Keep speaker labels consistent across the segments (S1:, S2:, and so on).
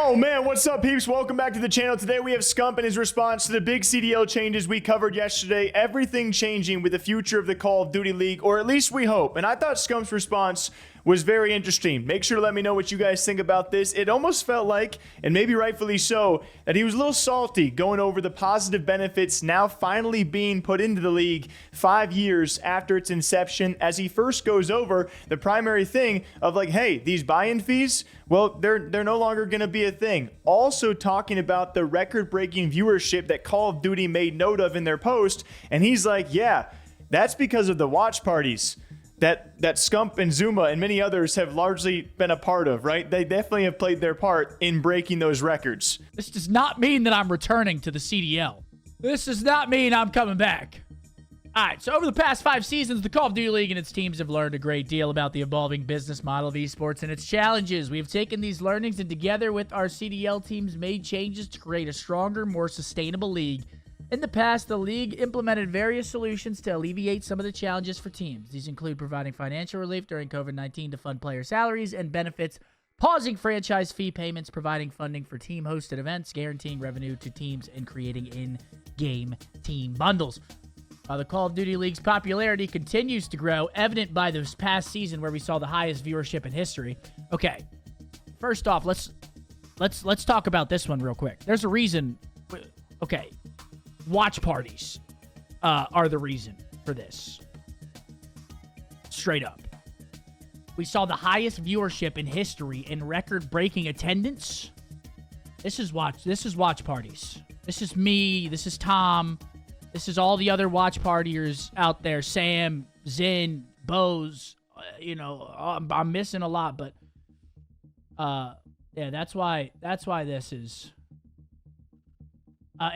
S1: Oh man, what's up peeps? Welcome back to the channel. Today we have Scump and his response to the big CDL changes we covered yesterday. Everything changing with the future of the Call of Duty League, or at least we hope. And I thought Scump's response was very interesting. Make sure to let me know what you guys think about this. It almost felt like, and maybe rightfully so, that he was a little salty going over the positive benefits now finally being put into the league 5 years after its inception, as he first goes over the primary thing of like, hey, these buy-in fees, well, they're no longer going to be a thing. Also talking about the record-breaking viewership that Call of Duty made note of in their post, and he's like, yeah, that's because of the watch parties that Scump and Zuma and many others have largely been a part of, right? They definitely have played their part in breaking those records.
S2: This does not mean that I'm returning to the CDL. This does not mean I'm coming back. All right, so over the past 5 seasons, the Call of Duty League and its teams have learned a great deal about the evolving business model of esports and its challenges. We have taken these learnings and together with our CDL teams made changes to create a stronger, more sustainable league. In the past, the league implemented various solutions to alleviate some of the challenges for teams. These include providing financial relief during COVID-19 to fund player salaries and benefits, pausing franchise fee payments, providing funding for team-hosted events, guaranteeing revenue to teams, and creating in-game team bundles. The Call of Duty League's popularity continues to grow, evident by this past season where we saw the highest viewership in history. Okay, first off, let's talk about this one real quick. There's a reason. Okay. Watch parties are the reason for this. Straight up. We saw the highest viewership in history and record-breaking attendance. This is watch parties. This is me. This is Tom. This is all the other watch partiers out there. Sam, Zin, Bose. I'm missing a lot, but yeah, that's why this is.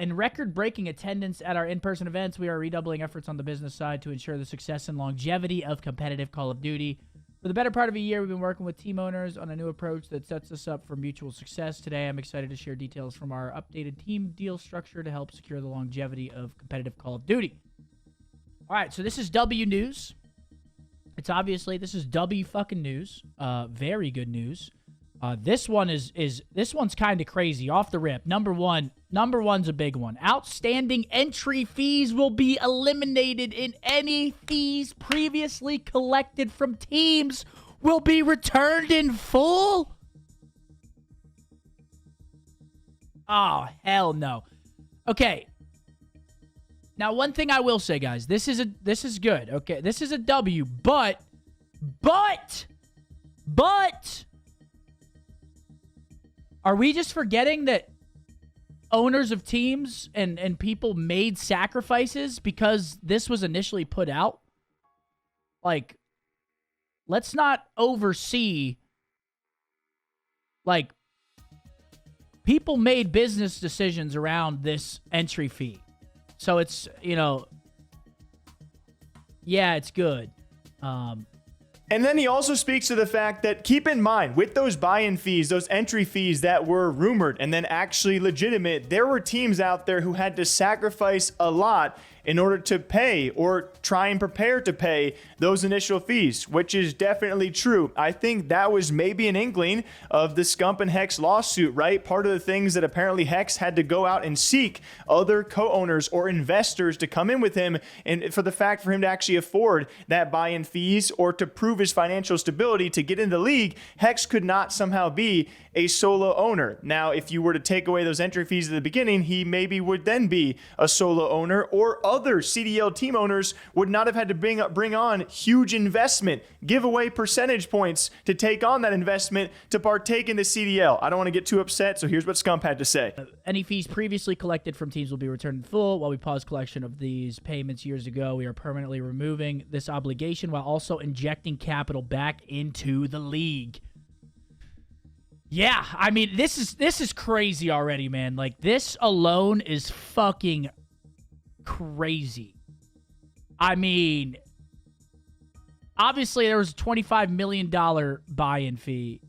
S2: In record-breaking attendance at our in-person events, we are redoubling efforts on the business side to ensure the success and longevity of competitive Call of Duty. For the better part of a year, we've been working with team owners on a new approach that sets us up for mutual success. Today, I'm excited to share details from our updated team deal structure to help secure the longevity of competitive Call of Duty. All right, so this is W news. This is W fucking news. Very good news. This one's kind of crazy off the rip. Number one's a big one. Outstanding entry fees will be eliminated, and any fees previously collected from teams will be returned in full. Oh, hell no. Okay. Now, one thing I will say, guys, this is good. Okay, this is a W, but are we just forgetting that owners of teams and people made sacrifices because this was initially put out? Like, let's not oversee, like, people made business decisions around this entry fee. So it's, yeah, it's good.
S1: And then he also speaks to the fact that, keep in mind, with those buy-in fees, those entry fees that were rumored and then actually legitimate, there were teams out there who had to sacrifice a lot in order to pay or try and prepare to pay those initial fees, which is definitely true. I think that was maybe an inkling of the Scump and Hex lawsuit, right? Part of the things that apparently Hex had to go out and seek other co-owners or investors to come in with him, and for him to actually afford that buy-in fees or to prove his financial stability to get into the league, Hex could not somehow be a solo owner. Now, if you were to take away those entry fees at the beginning, he maybe would then be a solo owner, or other CDL team owners would not have had to bring on huge investment, give away percentage points to take on that investment to partake in the CDL. I don't want to get too upset, so here's what Scump had to say.
S2: Any fees previously collected from teams will be returned in full. While we paused collection of these payments years ago, we are permanently removing this obligation while also injecting capital back into the league. Yeah, I mean, this is crazy already, man. Like, this alone is fucking crazy. I mean, obviously there was a $25 million buy-in fee.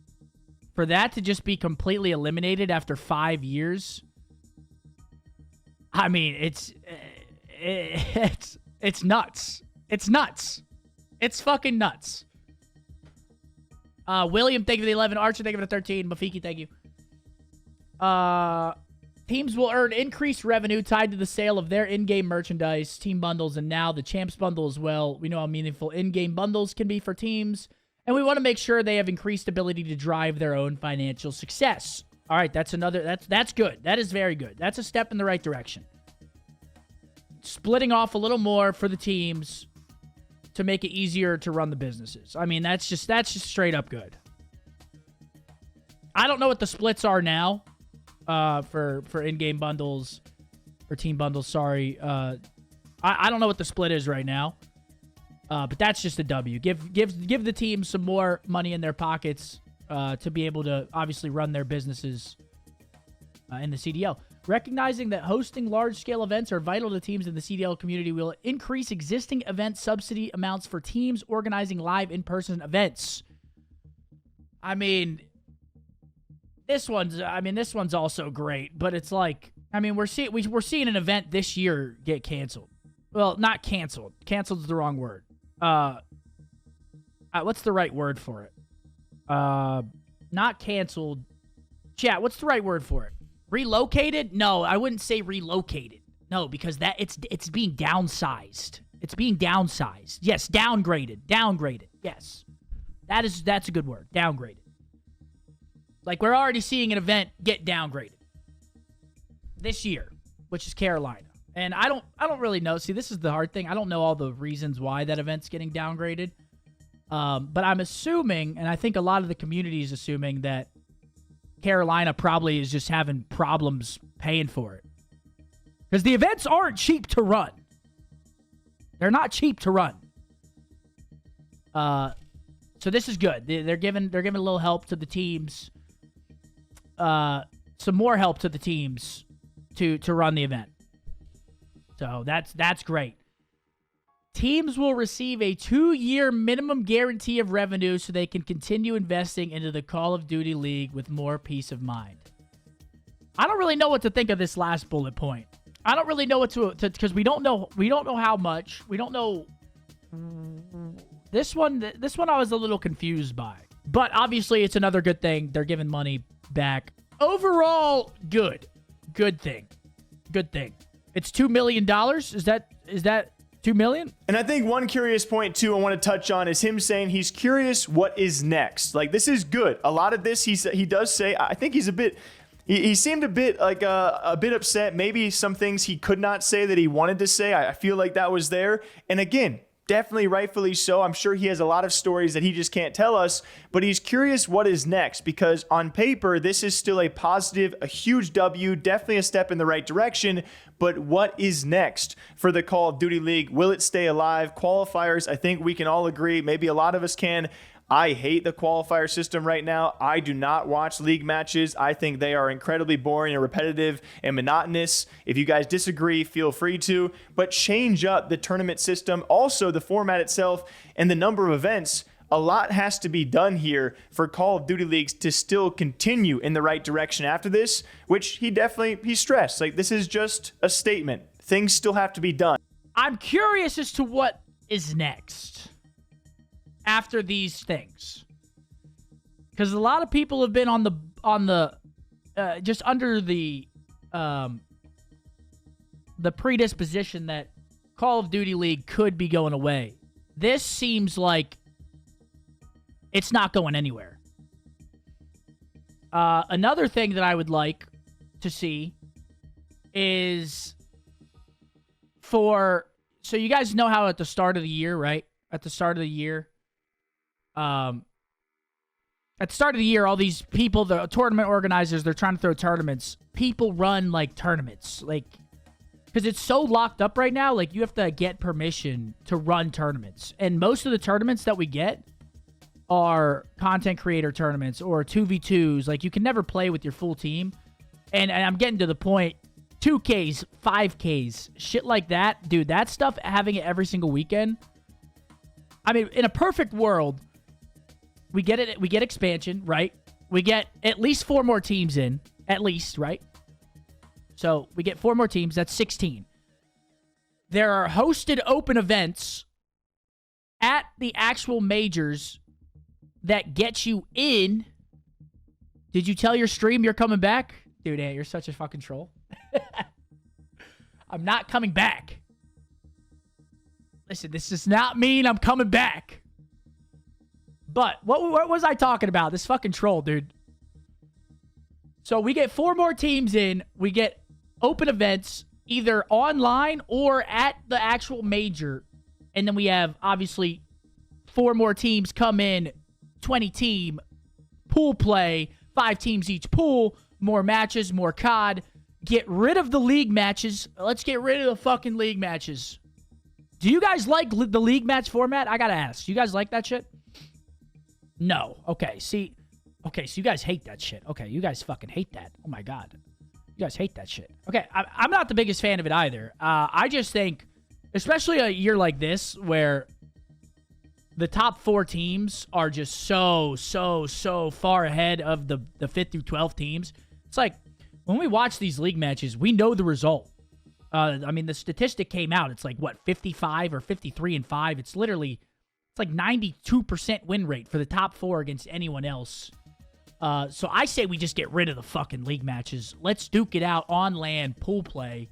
S2: For that to just be completely eliminated after 5 years, I mean, it's nuts. It's nuts. It's fucking nuts. William, thank you for the 11. Archer, thank you for the 13. Mafiki, thank you. Teams will earn increased revenue tied to the sale of their in-game merchandise, team bundles, and now the Champs bundle as well. We know how meaningful in-game bundles can be for teams, and we want to make sure they have increased ability to drive their own financial success. All right, that's good. That is very good. That's a step in the right direction. Splitting off a little more for the teams to make it easier to run the businesses. I mean, that's just straight up good. I don't know what the splits are now. For in-game bundles, or team bundles, sorry. I don't know what the split is right now, but that's just a W. Give the team some more money in their pockets to be able to obviously run their businesses in the CDL. Recognizing that hosting large-scale events are vital to teams in the CDL community will increase existing event subsidy amounts for teams organizing live in-person events. I mean... This one's also great, but it's like, I mean, we're seeing an event this year get canceled. Well, not canceled. Canceled's the wrong word. What's the right word for it? Not canceled. Chat, what's the right word for it? Relocated? No, I wouldn't say relocated. No, because it's being downsized. It's being downsized. Yes, downgraded. Downgraded. Yes. That's a good word. Downgraded. Like, we're already seeing an event get downgraded this year, which is Carolina. And I don't really know. See, this is the hard thing. I don't know all the reasons why that event's getting downgraded. But I'm assuming, and I think a lot of the community is assuming, that Carolina probably is just having problems paying for it. Because the events aren't cheap to run. They're not cheap to run. So this is good. They're giving a little help to the teams. Some more help to the teams to run the event. So that's great. Teams will receive a 2-year minimum guarantee of revenue so they can continue investing into the Call of Duty League with more peace of mind. I don't really know what to think of this last bullet point. I don't really know what to because we don't know how much. We don't know. This one I was a little confused by. But obviously it's another good thing. They're giving money back. Overall, good. Good thing. Good thing. It's $2 million. Is that $2 million?
S1: And I think one curious point too I want to touch on is him saying he's curious what is next. Like, this is good. A lot of this he does say. I think he's a bit. He seemed a bit like a bit upset. Maybe some things he could not say that he wanted to say. I feel like that was there. And again, definitely rightfully so. I'm sure he has a lot of stories that he just can't tell us, but he's curious what is next, because on paper, this is still a positive, a huge W, definitely a step in the right direction. But what is next for the Call of Duty League? Will it stay alive? Qualifiers, I think we can all agree. Maybe a lot of us can. I hate the qualifier system right now. I do not watch league matches. I think they are incredibly boring and repetitive and monotonous. If you guys disagree, feel free to. But change up the tournament system, also the format itself, and the number of events. A lot has to be done here for Call of Duty leagues to still continue in the right direction after this, which he stressed. Like, this is just a statement. Things still have to be done.
S2: I'm curious as to what is next after these things, because a lot of people have been on the just under the predisposition that Call of Duty League could be going away. This seems like it's not going anywhere. Another thing that I would like to see is so you guys know how at the start of the year, right? At the start of the year, all these people, the tournament organizers, they're trying to throw tournaments. People run like tournaments, like, because it's so locked up right now. Like, you have to get permission to run tournaments, and most of the tournaments that we get are content creator tournaments or 2v2s. Like, you can never play with your full team, and I'm getting to the point. 2Ks, 5Ks, shit like that, dude. That stuff, having it every single weekend. I mean, in a perfect world, we get it. We get expansion, right? We get at least 4 more teams in, at least, right? So we get 4 more teams. That's 16. There are hosted open events at the actual majors that get you in. Did you tell your stream you're coming back? Dude, Ant, you're such a fucking troll. I'm not coming back. Listen, this does not mean I'm coming back. But what was I talking about? This fucking troll, dude. So we get 4 more teams in. We get open events either online or at the actual major. And then we have, obviously, 4 more teams come in, 20-team, pool play, 5 teams each pool, more matches, more COD. Get rid of the league matches. Let's get rid of the fucking league matches. Do you guys like the league match format? I gotta ask. You guys like that shit? No. Okay, see. Okay, so you guys hate that shit. Okay, you guys fucking hate that. Oh my god. You guys hate that shit. Okay, I'm not the biggest fan of it either. I just think, especially a year like this, where the top 4 teams are just so far ahead of the 5th through 12 teams. It's like, when we watch these league matches, we know the result. I mean, the statistic came out. It's like, what, 55 or 53-5? It's like 92% win rate for the top 4 against anyone else. So I say we just get rid of the fucking league matches. Let's duke it out on LAN, pool play,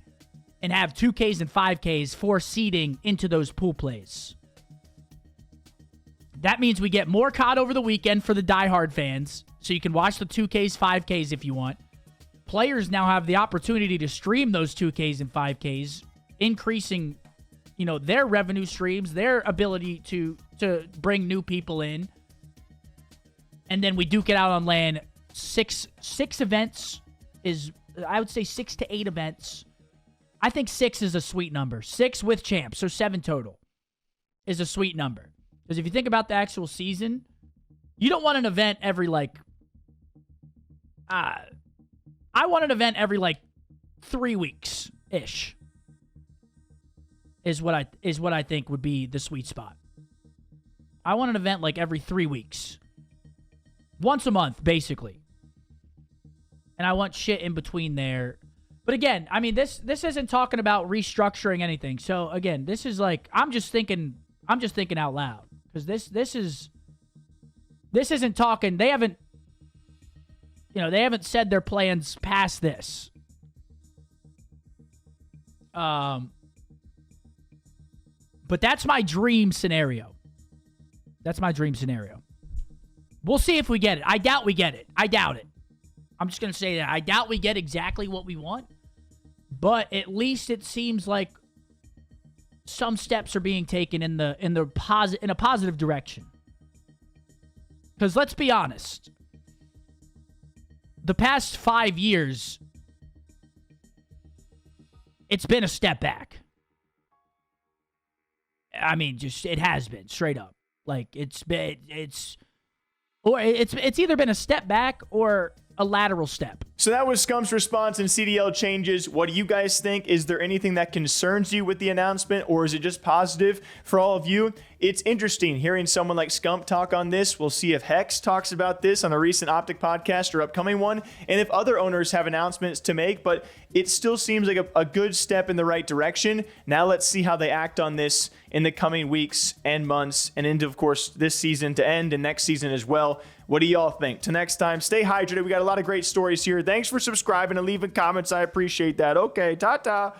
S2: and have 2Ks and 5Ks for seeding into those pool plays. That means we get more COD over the weekend for the diehard fans, so you can watch the 2Ks, 5Ks if you want. Players now have the opportunity to stream those 2Ks and 5Ks, increasing, their revenue streams, their ability to bring new people in. And then we duke it out on LAN. 6 events is, I would say 6 to 8 events. I think 6 is a sweet number. 6 with champs, so 7 total is a sweet number. Because if you think about the actual season, you don't want an event every, I want an event every 3 weeks-ish. Is what I think would be the sweet spot. I want an event every 3 weeks. Once a month, basically. And I want shit in between there. But again, I mean, this isn't talking about restructuring anything. So again, this is I'm just thinking out loud. Because this isn't talking, they haven't said their plans past this. But that's my dream scenario. That's my dream scenario. We'll see if we get it. I doubt we get it. I doubt it. I'm just going to say that. I doubt we get exactly what we want. But at least it seems like some steps are being taken in a positive direction. Because let's be honest. The past 5 years, it's been a step back. I mean, it has been, straight up. It's either been a step back or a lateral step.
S1: So that was Scump's response and CDL changes. What do you guys think? Is there anything that concerns you with the announcement, or is it just positive for all of you? It's interesting hearing someone like Scump talk on this. We'll see if Hex talks about this on a recent Optic podcast or upcoming one, and if other owners have announcements to make, but it still seems like a good step in the right direction. Now let's see how they act on this in the coming weeks and months, and into, of course, this season to end and next season as well. What do y'all think? Till next time, stay hydrated. We got a lot of great stories here. Thanks for subscribing and leaving comments. I appreciate that. Okay, ta-ta.